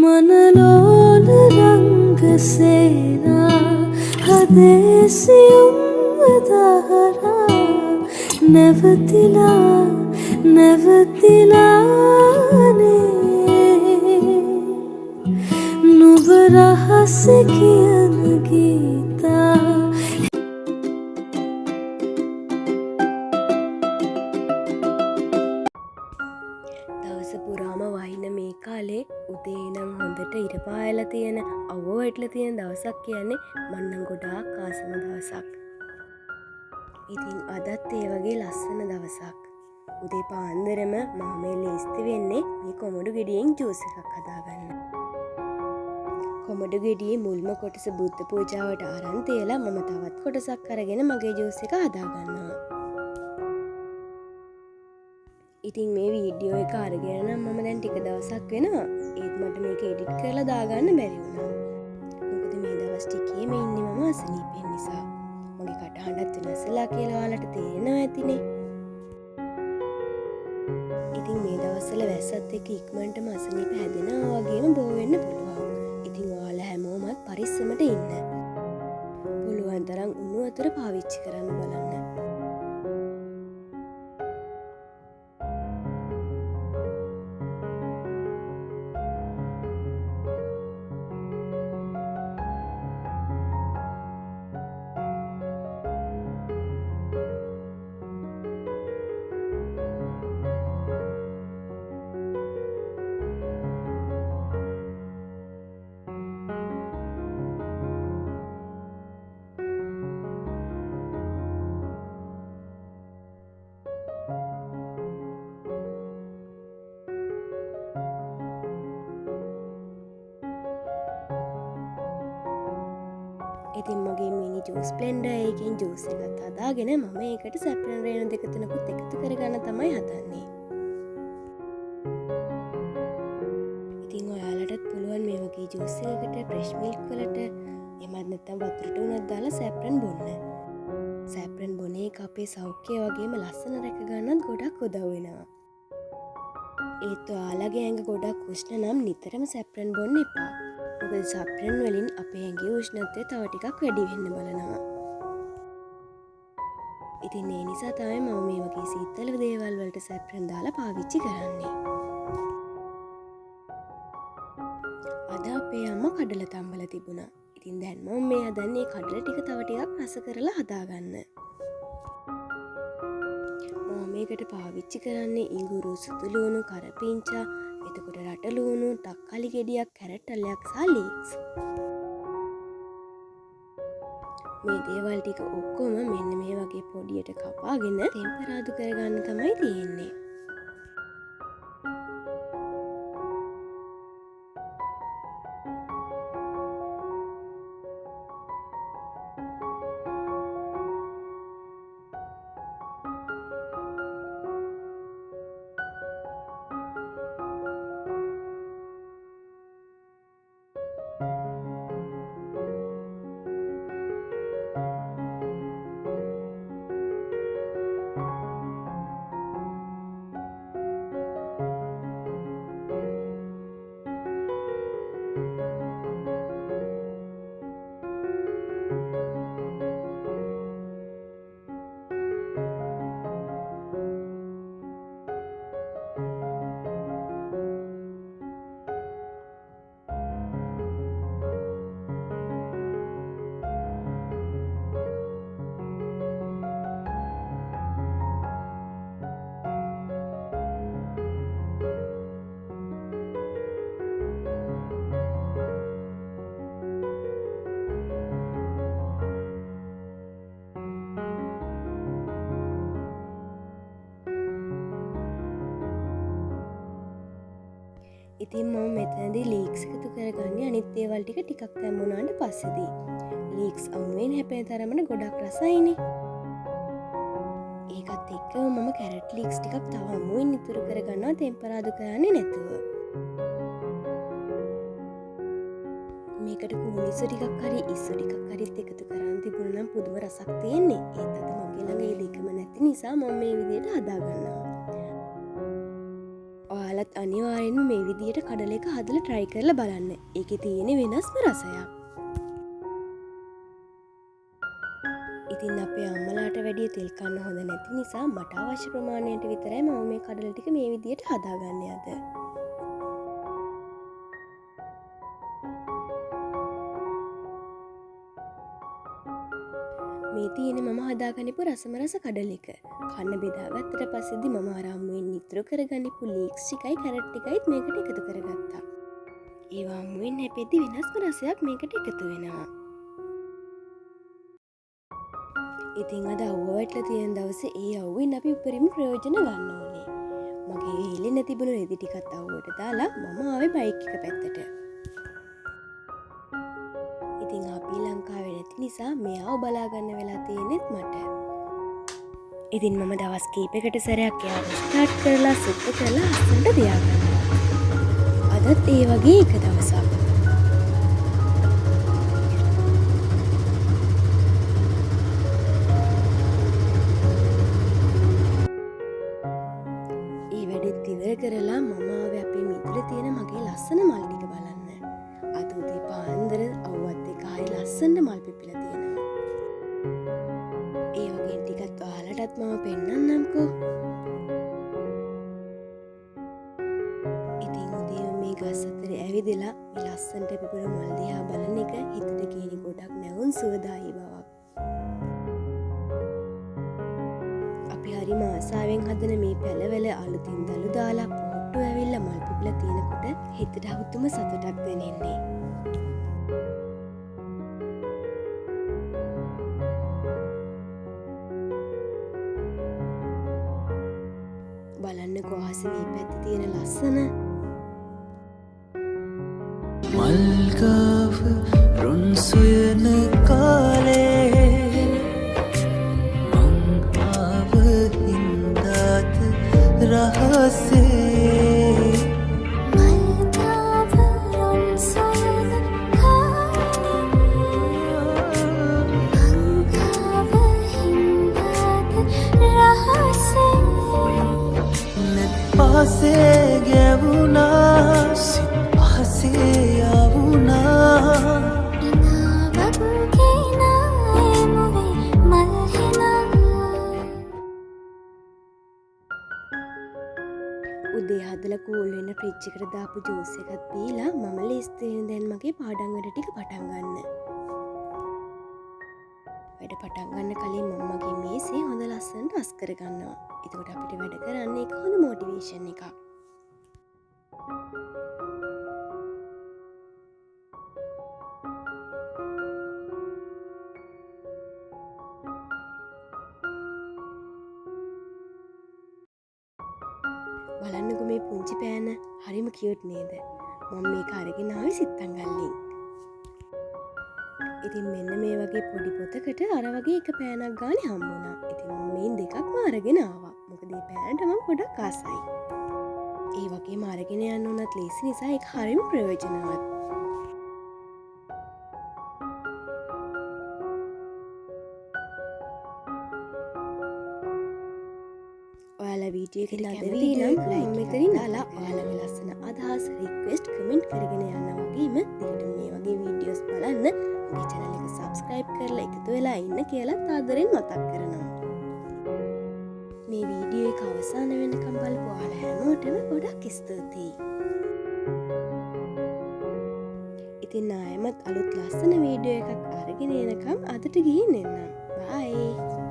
मनलोल रंग सेना हदेसियुम दहरा नेवतिला नेवतिलाने නුඹ රහස කියන ගීතා දවස පුරාම වහින මේ කාලේ උදේ ඉඳන් හොඳට ඉර පායලා තියෙන අවුව වැටලා තියෙන දවසක් කියන්නේ මන්නම් ගොඩාක් ආසම දවසක්. ඉතින් අදත් ඒ වගේ ලස්සන දවසක්. උදේ පාන්දරම මාමේ ලේස්ති වෙන්නේ මේ කොමඩු ගෙඩියෙන් ජූස් එකක් හදාගන්න. කොමඩු ගෙඩියේ මුල්ම කොටස බුද්ධ පූජාවට අරන් තියලා මම තවත් කොටසක් අරගෙන මගේ ජූස් එක හදාගන්නවා. ඉතින් මේ වීඩියෝ එක අරගෙන නම් මම දැන් ටික දවසක් වෙනවා. ඒත් මට මේක එඩිට් කරලා දාගන්න බැරි වුණා. මොකද මේ දවස් ටිකේ මේ ඉන්නේ මම අසනීපෙන් නිසා. මගේ කටහඬත් වෙනස්ලා කියලා ඔයාලට තේරෙනවා ඇතිනේ. ඉතින් මේ දවස්වල වැස්සත් එක්ක ඉක්මනටම අසනීප හැදෙනවා වගේම බෝ වෙන්න පුළුවන්. ඉතින් ඔයාලා හැමෝමත් පරිස්සමට ඉන්න. පුළුවන් තරම් උණු වතුර පාවිච්චි කරන්න බලන්න. ඉතින් මගේ මිනි ජූස් බ්ලෙන්ඩර් එකකින් ජූස් එකත් හදාගෙන මම ඒකට සැප්‍රන් රේණු දෙක තුනකුත් එකතු කරගන්න තමයි හදන්නේ. ඉතින් ඔයාලටත් පුළුවන් මේ වගේ ජූස් එකකට ෆ්‍රෙෂ් මිල්ක් වලට එමත් නැත්නම් වතුරට උනත් දාලා සැප්‍රන් බොන්න. සැප්‍රන් බොන එක අපේ සෞඛ්‍යය වගේම ලස්සන රැක ගන්නත් ගොඩක් උදව් වෙනවා. ඒත් ඔයාලගේ ඇඟ ගොඩක් උෂ්ණ නම් නිතරම සැප්‍රන් බොන්න එපා. මොකද සැප්‍රන් වලින් අපේ ඇඟේ උෂ්ණත්වය තව ටිකක් වැඩි වෙන්න බලනවා. ඉතින් ඒ නිසා තමයි මම මේ වගේ සීතල දේවල් වලට සැප්‍රන් දාලා පාවිච්චි කරන්නේ. අද අපේ අම්මා කඩල තම්බල තිබුණා. ඉතින් දැන් මම මේ හදන්නේ කඩල ටික තව ටිකක් රස කරලා හදාගන්න. මම මේකට පාවිච්චි කරන්නේ ඉඟුරු, සුදු ලුණු, කරපිංචා, එතකොට රටලූුණු, තක්කාලි ගෙඩියක්, කැරට් අලයක් සහ ලීක්ස්. මේ දේවල් ටික ඔක්කොම මෙන්න මේ වගේ පොඩියට කපාගෙන ටෙම්පරාදු කරගන්න තමයි තියෙන්නේ. ඉතින් මම මෙතනදී ලීක්ස් එකතු කරගන්නේ අනිත් ඒවල් ටික ටිකක් දැම්මුණාට පස්සේදී. ලීක්ස් අමුවෙන් හැපෙන තරමට ගොඩක් රසයිනේ. ඒකත් එක්කම මම කැරට් ලීක්ස් ටිකක් තව අමුවෙන් ඉතුරු කරගන්නවා ටෙම්පරාදු කරන්නේ නැතුව. මේකට කුණිසු ටිකක් හරි ඉස්සු ටිකක් හරිත් එකතු කරන් තිබුණා නම් පුදුම රසක් තියෙන්නේ. ඒත් අද මගේ ළඟ ඒ දෙකම නැති නිසා මම මේ විදිහට හදාගන්නවා. ඔයාලත් අනිවාර්යෙන්ම මේ විදියට කඩල එක හදලා try කරලා බලන්න. ඒකේ තියෙන වෙනස්ම රසයක්. ඉතින් අපේ අම්මලාට වැඩිය තෙල් කන්න හොඳ නැති නිසා මට අවශ්‍ය ප්‍රමාණයට විතරයි මම මේ කඩල ටික මේ විදියට හදාගන්නේ අද. මේ තියෙන මම හදාගනිපු රසම රස කඩල එක. කන්න බෙදාගත්තට පස්සේදී මම ආරම්භයෙන් නිතර කරගනිපු ලීක්ස් ටිකයි කැරට් ටිකයිත් මේකට එකතු කරගත්තා. ඒවා අමුවෙන් හැපෙද්දි වෙනස්ම රසයක් මේකට එකතු වෙනවා. ඉතින් අද අවුව වැටලා තියෙන දවසේ ඒ අවුවෙන් අපි උපරිම ප්‍රයෝජන ගන්න ඕනේ. මගේ හෙලෙන්න තිබුණු රෙදි ටිකත් අවුවට දාලා මම ආවේ බයික් එක පැත්තට. ඉතින් අපි ලංකාවේ නැති නිසා මෙයාව බලාගන්න වෙලා තියෙනෙත් මට. ඉතින් මම දවස් කීපයකට සැරයක් එයාව ස්ටාර්ට් කරලා සෙට් කරලා අස්සන්ට තියාගන්නවා. අදත් ඒ වගේ එක දවසක්. කරලා මම ආවේ අපේ මිදුලේ තියෙන මගේ ලස්සන මල් ටික බලන්න. අද උදේ පාන්දර අවුවත් එක හරි ලස්සනට මල් පිපිලා තියෙනවා. ඒ වගේ ටිකත් ඔයාලටත් මම පෙන්නන්නම්කෝ. ඉතින් උදේ මේ ගස් අතරේ ඇවිදලා මේ ලස්සනට පිපුණු මල් දිහා බලන එක හිතට ගේන ගොඩක් නැවුම් සුවදායි බවක්. හරිම ආසාවෙන් හදන මේ පැලවල අලුතින් දළු දාලා පොට්ටු ඇවිල්ලා මල් පිපිලා තියෙනකොට හිතට අමුතුම සතුටක් දැනෙන්නේ. බලන්නකෝ අහසේ මේ පැත්තේ තියෙන ලස්සන මල්ගාව රොන් සොයන කාලේ රහසේ මල්ගාව රොන් සොයන කාලේ මංගාව හින්දාද රහසේ නෙත් පහසේ ගැවුනා සිත් පහසේ යවුනා ඉනාවක් ගෙනා එමුවේ මල්හිනා උදේ හදලා කූල් වෙන ෆ්‍රිජ් එකට දාපු ජූස් එකක් බීලා මම ලේස්තියෙන් දැන් මගේ පාඩම් වැඩ ටික පටන් ගන්න. වැඩ පටන් ගන්න කලින් මම මගේ මේසේ හොඳ ලස්සනට අස් කර ගන්නවා. එතකොට අපිට වැඩ කරන්න එක හොඳ මොටිවේෂන් එකක්. බලන්නකෝ මේ පුංචි පෑන හරිම කියුට් නේද? මම මේක අරගෙන ආවේ සිත්තංගල්ලෙන්. ඉතින් මෙන්න මේ වගේ පොඩි පොතකට අර වගේ එක පෑනක් ගානේ හම්බුණා. ඉතින් මම මේ දෙකක්ම අරගෙන ආවා. මොකද මේ පෑනට මම ගොඩක් ආසයි. ඒ වගේම අරගෙන යන්න උනත් ලේසි නිසා ඒක හරිම ප්‍රයෝජනවත්. ඔයාලා වීඩියෝ එක කැමති නම් ලයික් මෙතනින් දාලා ඔයාලගේ ලස්සන අදහස් රික්වෙස්ට් කමෙන්ට් කරගෙන යන්න වගේම දිගටම මේ වගේ වීඩියෝස් බලන්න මගේ channel එක subscribe කරලා එකතු වෙලා ඉන්න කියලා ආදරෙන් මතක් කරනවා. මේ වීඩියෝ එක අවසාන වෙනකම් බලපු ඔයාලා හැමෝටම ගොඩක් ස්තුතියි. ඉතින් ආයෙමත් අලුත් ලස්සන වීඩියෝ එකක් අරගෙන එනකම් අදට ගිහින් එන්නම්. bye.